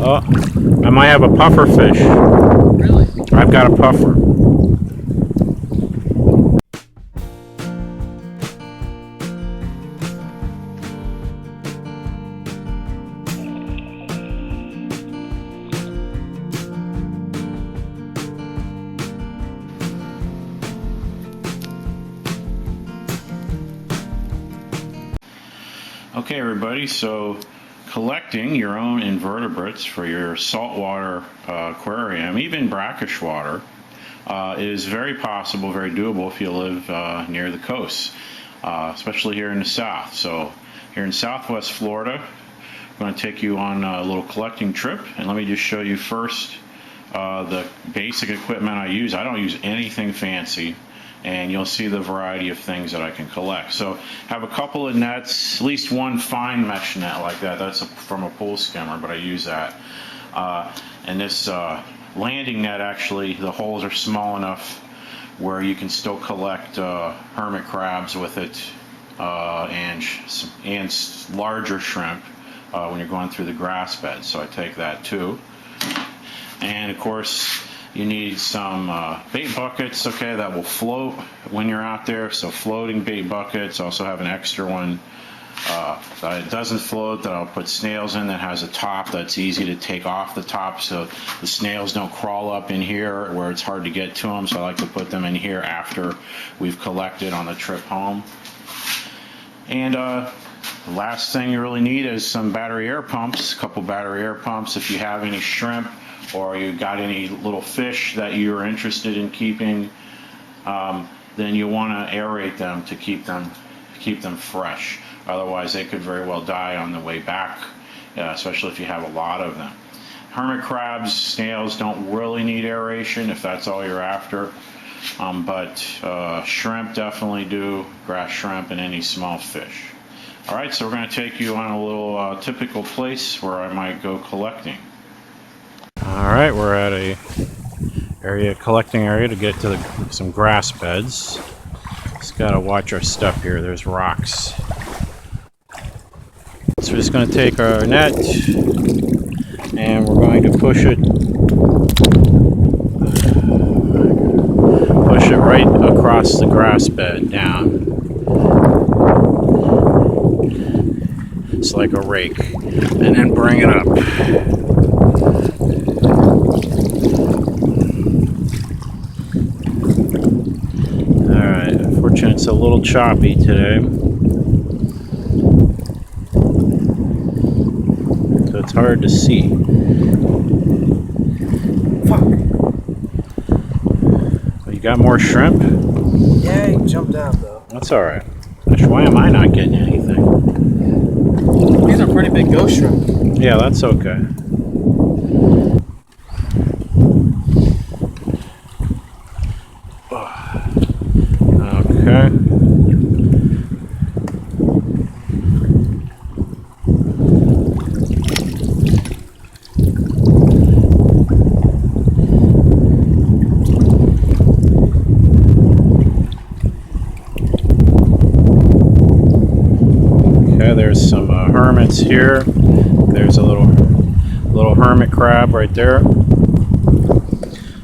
Oh, I might have a puffer fish. Really? I've got a puffer. Okay, everybody, so collecting your own invertebrates for your saltwater aquarium, even brackish water, is very possible, very doable if you live near the coast, especially here in the south. So here in Southwest Florida, I'm going to take you on a little collecting trip, and let me just show you first the basic equipment I use. I don't use anything fancy, and you'll see the variety of things that I can collect. So have a couple of nets, at least one fine mesh net like that. That's from a pool skimmer, but I use that. And this landing net, actually, the holes are small enough where you can still collect hermit crabs with it, and larger shrimp when you're going through the grass bed. So I take that too. And of course, you need some bait buckets, okay, that will float when you're out there. So floating bait buckets. Also have an extra one that it doesn't float, that I'll put snails in, that has a top that's easy to take off the top so the snails don't crawl up in here where it's hard to get to them. So I like to put them in here after we've collected on the trip home. And the last thing you really need is some battery air pumps, a couple battery air pumps. If you have any shrimp or you got any little fish that you're interested in keeping, then you want to aerate them to keep them fresh. Otherwise, they could very well die on the way back, especially if you have a lot of them. Hermit crabs, snails don't really need aeration if that's all you're after, but shrimp definitely do, grass shrimp and any small fish. All right, so we're going to take you on a little typical place where I might go collecting. All right, we're at a collecting area to get to some grass beds. Just gotta watch our step here. There's rocks. So we're just going to take our net and we're going to push it right across the grass bed down. It's like a rake, and then bring it up. Alright, unfortunately it's a little choppy today, so it's hard to see. Fuck. You got more shrimp? Yeah, he jumped out though. That's alright. Why am I not getting anything? These are pretty big ghost shrimp. Yeah, that's okay. Okay. Okay, there's some hermits here. There's a little hermit crab right there.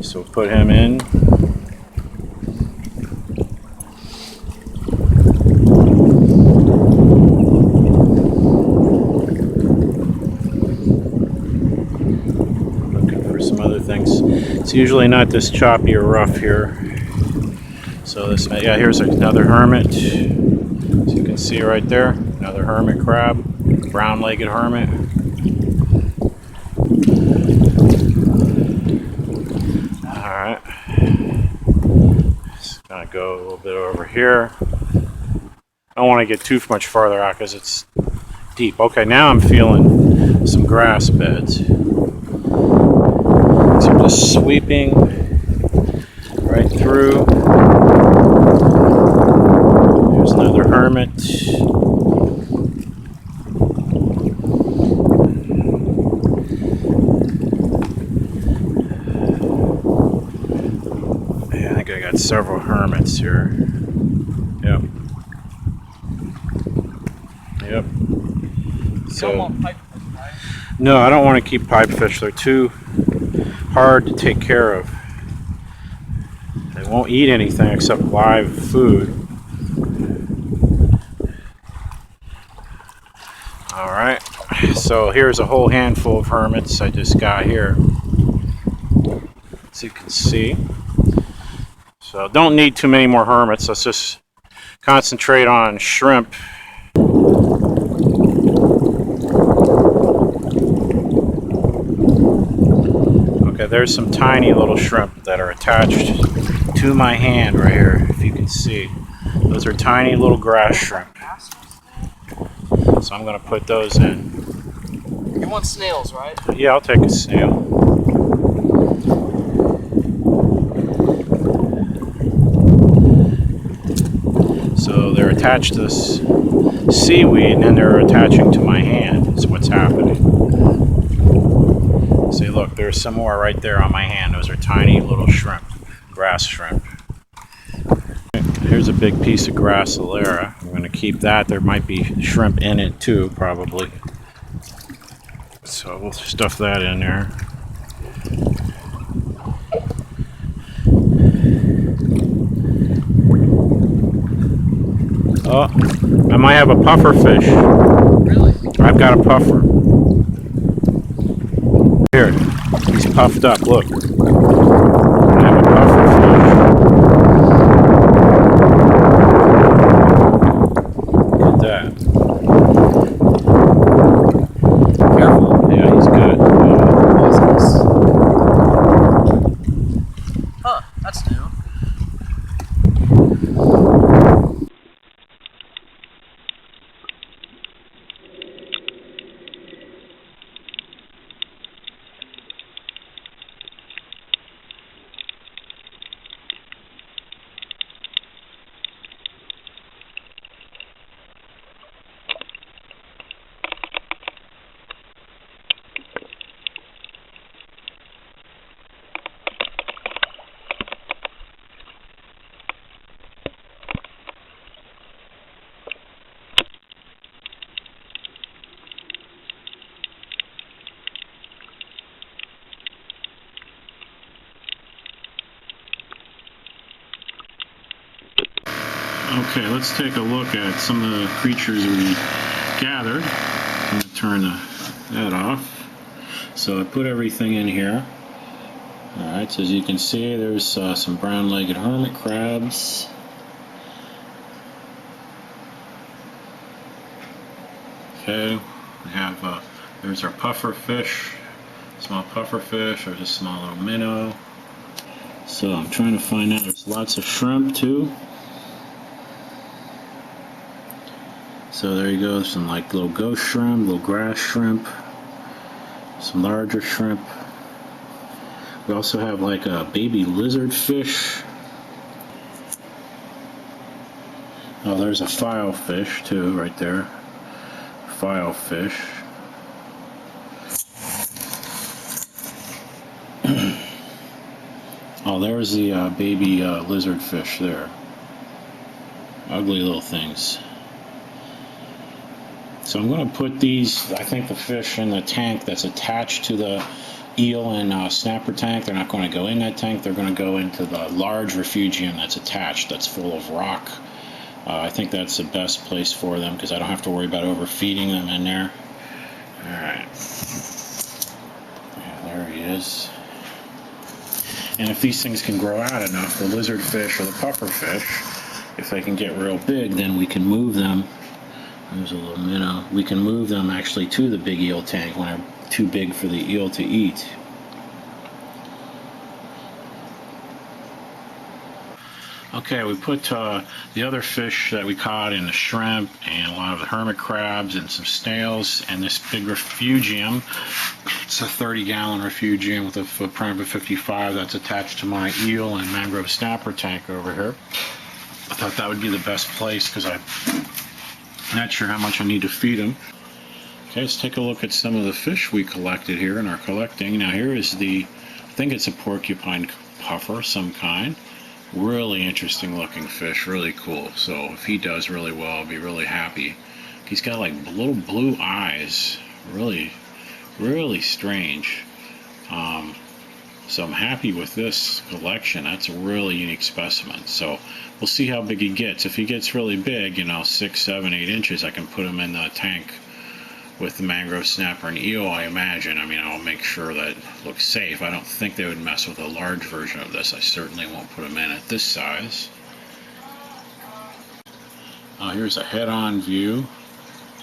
So put him in. Some other things. It's usually not this choppy or rough here. So this, yeah, here's another hermit. As you can see right there, another hermit crab, brown-legged hermit. All right, just gonna go a little bit over here. I don't want to get too much farther out because it's deep. Okay, now I'm feeling some grass beds. So I'm just sweeping right through. There's another hermit. Yeah, I think I got several hermits here. Yep. Yep. So No, I don't want to keep pipefish. They're too hard to take care of. They won't eat anything except live food. Alright, so here's a whole handful of hermits I just got here, as you can see. So don't need too many more hermits. Let's just concentrate on shrimp. Okay, there's some tiny little shrimp that are attached to my hand right here, if you can see. Those are tiny little grass shrimp. So I'm going to put those in. You want snails, right? Yeah, I'll take a snail. So they're attached to this seaweed, and then they're attaching to my hand. Is what's happening. See, look, there's some more right there on my hand. Those are tiny little shrimp, grass shrimp. Here's a big piece of Gracilera. I'm going to keep that. There might be shrimp in it too, probably. So we'll stuff that in there. Oh, I might have a puffer fish. Really? I've got a puffer. Here, he's puffed up, look. I have a puffer fish. Look at that. Careful. Yeah, he's good. What is this? Huh, that's new. Okay, let's take a look at some of the creatures we gathered. I'm going to turn that off. So I put everything in here. Alright, so as you can see, there's some brown-legged hermit crabs. Okay, we have, there's our puffer fish, small puffer fish. There's a small little minnow. So I'm trying to find out, there's lots of shrimp too. So there you go, some like little ghost shrimp, little grass shrimp, some larger shrimp. We also have like a baby lizard fish. Oh, there's a file fish too, right there. File fish. Oh, there's the baby lizard fish there. Ugly little things. So I'm going to put these, I think the fish in the tank that's attached to the eel and snapper tank. They're not going to go in that tank. They're going to go into the large refugium that's attached, that's full of rock. I think that's the best place for them because I don't have to worry about overfeeding them in there. Alright. Yeah, there he is. And if these things can grow out enough, the lizard fish or the puffer fish, if they can get real big, then we can move them. There's a little minnow. We can move them actually to the big eel tank when they're too big for the eel to eat. Okay, we put the other fish that we caught in the shrimp and a lot of the hermit crabs and some snails in this big refugium. It's a 30-gallon refugium with a footprint of 55 that's attached to my eel and mangrove snapper tank over here. I thought that would be the best place because I'm not sure how much I need to feed them. Okay, let's take a look at some of the fish we collected here in our collecting. Now here is I think it's a porcupine puffer, some kind. Really interesting looking fish, really cool. So if he does really well, I'll be really happy. He's got like little blue eyes, really Really strange. So I'm happy with this collection. That's a really unique specimen. So we'll see how big he gets. If he gets really big, you know, 6, 7, 8 inches, I can put him in the tank with the mangrove snapper and eel, I imagine. I mean, I'll make sure that it looks safe. I don't think they would mess with a large version of this. I certainly won't put him in at this size. Here's a head-on view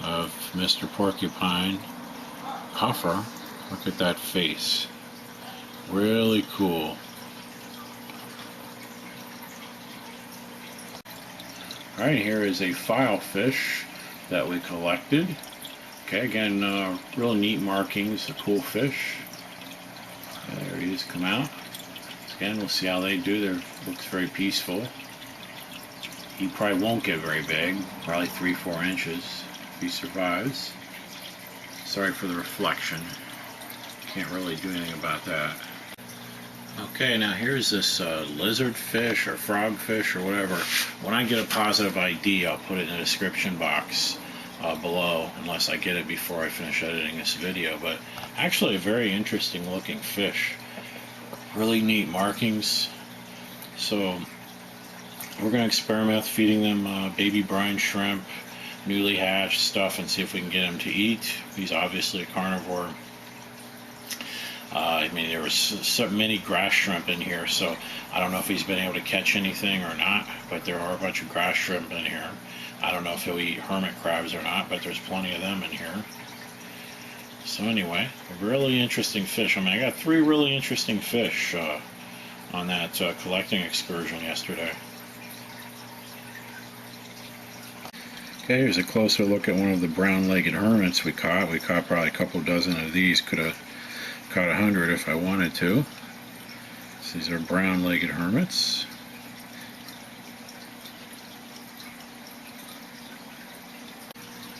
of Mr. Porcupine Puffer. Look at that face. Really cool. Alright, here is a filefish that we collected. Okay, again, real neat markings, a cool fish. There he is, come out. Again, we'll see how they do. They looks very peaceful. He probably won't get very big, probably 3-4 inches if he survives. Sorry for the reflection. Can't really do anything about that. Okay, now here's this lizard fish or frog fish or whatever. When I get a positive ID, I'll put it in the description box below, unless I get it before I finish editing this video. But actually a very interesting looking fish. Really neat markings. So we're going to experiment with feeding them baby brine shrimp, newly hatched stuff, and see if we can get him to eat. He's obviously a carnivore. I mean, there was so many grass shrimp in here, so I don't know if he's been able to catch anything or not, but there are a bunch of grass shrimp in here. I don't know if he'll eat hermit crabs or not, but there's plenty of them in here. So anyway, a really interesting fish. I mean, I got 3 really interesting fish on that collecting excursion yesterday. Okay, here's a closer look at one of the brown-legged hermits we caught. We caught probably a couple dozen of these. Could have caught 100 if I wanted to. So these are brown-legged hermits.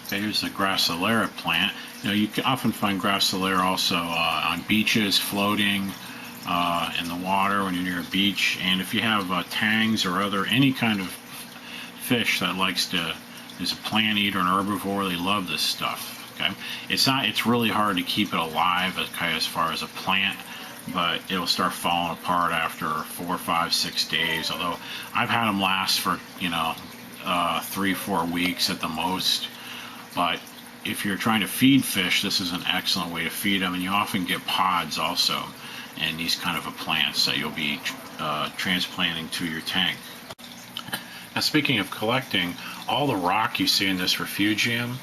Okay, here's the Gracilera plant. You know, you can often find Gracilera also on beaches, floating in the water when you're near a beach. And if you have tangs or any kind of fish that is a plant eater, an herbivore, they love this stuff. Okay, it's really hard to keep it alive, okay, as far as a plant, but it'll start falling apart after 4, 5, 6 days. Although I've had them last for 3-4 weeks at the most. But if you're trying to feed fish, this is an excellent way to feed them, and you often get pods also in these kind of plants that you'll be transplanting to your tank. Now, speaking of collecting, all the rock you see in this refugium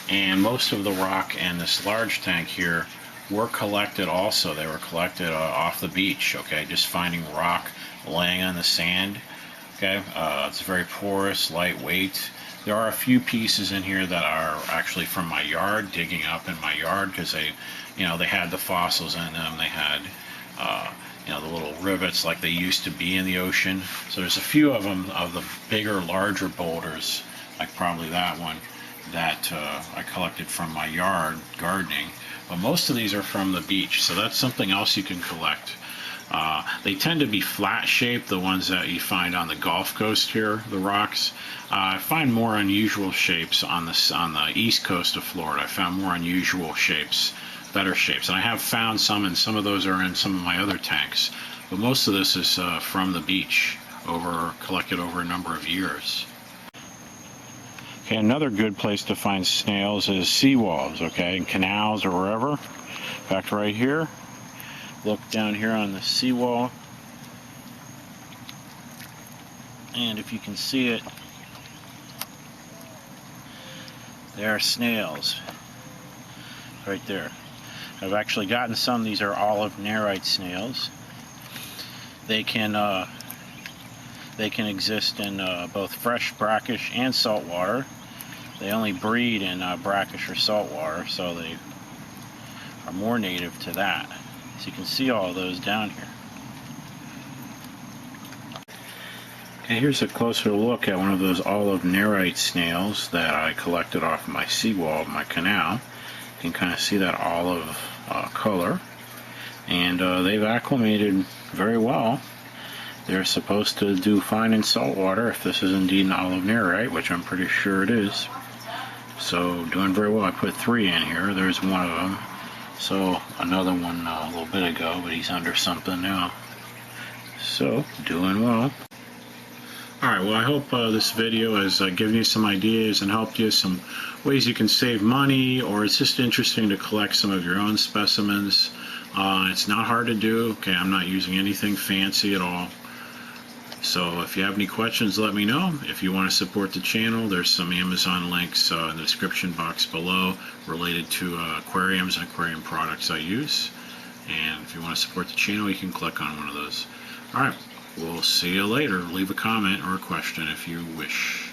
and most of the rock in this large tank here were collected also. They were collected off the beach, okay, just finding rock laying on the sand. Okay, it's very porous, lightweight. There are a few pieces in here that are actually from my yard, digging up in my yard, because they had the fossils in them. They had the little rivets like they used to be in the ocean. So there's a few of them, of the bigger, larger boulders, like probably that one, that I collected from my yard gardening. But most of these are from the beach, so that's something else you can collect. They tend to be flat shaped, the ones that you find on the Gulf Coast here, the rocks. I find more unusual shapes on the east coast of Florida. I found more unusual shapes, better shapes, and I have found some, and some of those are in some of my other tanks. But most of this is from the beach, collected over a number of years. Okay, another good place to find snails is seawalls, okay, in canals or wherever. In fact, right here, look down here on the seawall, and if you can see it, there are snails right there. I've actually gotten some. These are olive nerite snails. They can exist in both fresh brackish and salt water. They only breed in brackish or salt water, so they are more native to that. So you can see all of those down here. Okay, here's a closer look at one of those olive nerite snails that I collected off my seawall of my canal. You can kind of see that olive color, and they've acclimated very well. They're supposed to do fine in salt water if this is indeed an olive nerite, which I'm pretty sure it is. So doing very well. I put 3 in here. There's one of them. So another one a little bit ago, but he's under something now. So doing well. Alright, well I hope this video has given you some ideas and helped you some ways you can save money, or it's just interesting to collect some of your own specimens. It's not hard to do. Okay, I'm not using anything fancy at all. So if you have any questions, let me know. If you want to support the channel, there's some Amazon links in the description box below related to aquariums and aquarium products I use. And if you want to support the channel, you can click on one of those. Alright, we'll see you later. Leave a comment or a question if you wish.